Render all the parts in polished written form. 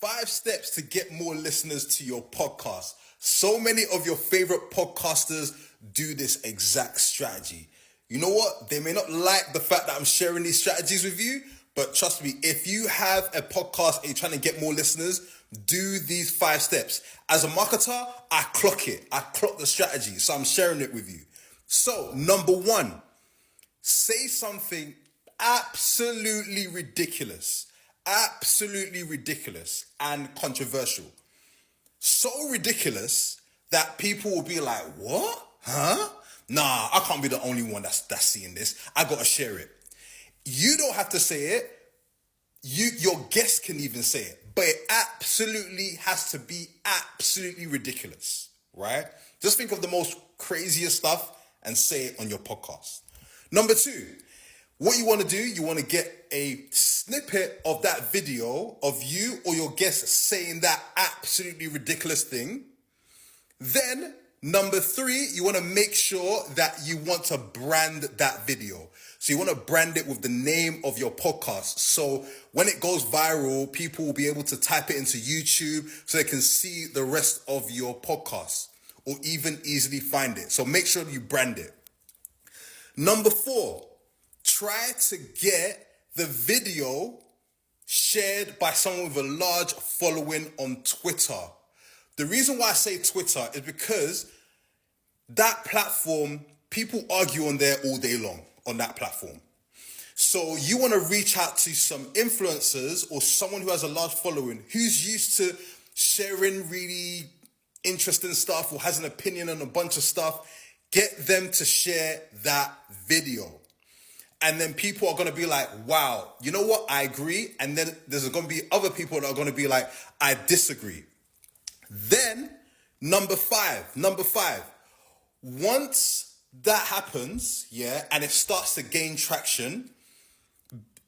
5 steps to get more listeners to your podcast. So many of your favorite podcasters do this exact strategy. You know what? They may not like the fact that I'm sharing these strategies with you, but trust me, if you have a podcast and you're trying to get more listeners, do these 5 steps. As a marketer, I clock it. I clock the strategy, so I'm sharing it with you. So, number 1, say something absolutely ridiculous and controversial. So ridiculous that people will be like, what? Huh? Nah, I can't be the only one that's seeing this. I gotta share it. You don't have to say it. Your guest can even say it, but it absolutely has to be absolutely ridiculous, right? Just think of the most craziest stuff and say it on your podcast. Number 2, what you want to do, you want to get a snippet of that video of you or your guest saying that absolutely ridiculous thing. Then, number 3, you want to make sure that you want to brand that video. So you want to brand it with the name of your podcast. So when it goes viral, people will be able to type it into YouTube so they can see the rest of your podcast or even easily find it. So make sure you brand it. Number 4, try to get the video shared by someone with a large following on Twitter. The reason why I say Twitter is because that platform, people argue on there all day long on that platform. So you want to reach out to some influencers or someone who has a large following who's used to sharing really interesting stuff or has an opinion on a bunch of stuff. Get them to share that video. And then people are going to be like, wow, you know what? I agree. And then there's going to be other people that are going to be like, I disagree. Then number five, once that happens, and it starts to gain traction,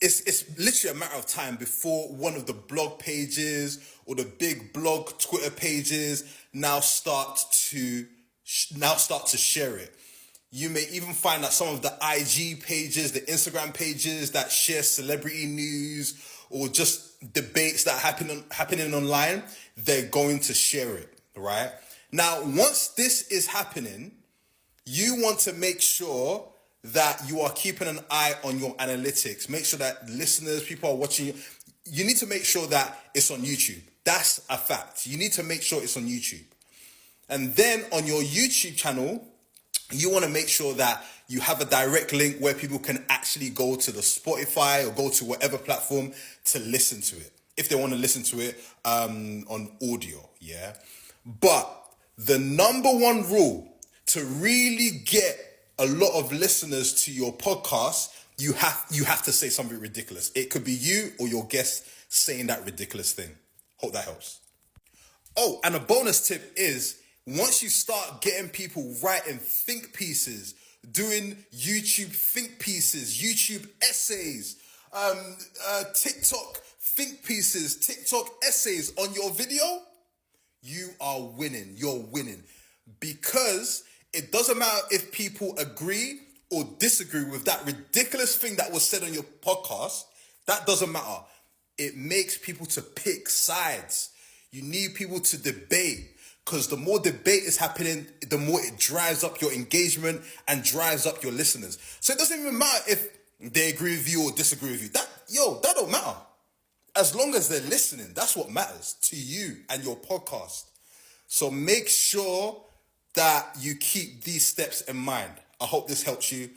it's literally a matter of time before one of the blog pages or the big blog Twitter pages now start to share it. You may even find that some of the IG pages, the Instagram pages that share celebrity news or just debates that are happening online, they're going to share it, right? Now, once this is happening, you want to make sure that you are keeping an eye on your analytics. Make sure that listeners, people are watching you. You need to make sure that it's on YouTube. That's a fact. You need to make sure it's on YouTube. And then on your YouTube channel, you want to make sure that you have a direct link where people can actually go to the Spotify or go to whatever platform to listen to it, if they want to listen to it on audio, But the number 1 rule to really get a lot of listeners to your podcast, you have to say something ridiculous. It could be you or your guest saying that ridiculous thing. Hope that helps. Oh, and a bonus tip is, once you start getting people writing think pieces, doing YouTube think pieces, YouTube essays, TikTok think pieces, TikTok essays on your video, you are winning. You're winning. Because it doesn't matter if people agree or disagree with that ridiculous thing that was said on your podcast. That doesn't matter. It makes people to pick sides. You need people to debate. Because the more debate is happening, the more it drives up your engagement and drives up your listeners. So it doesn't even matter if they agree with you or disagree with you. That don't matter. As long as they're listening, that's what matters to you and your podcast. So make sure that you keep these steps in mind. I hope this helps you.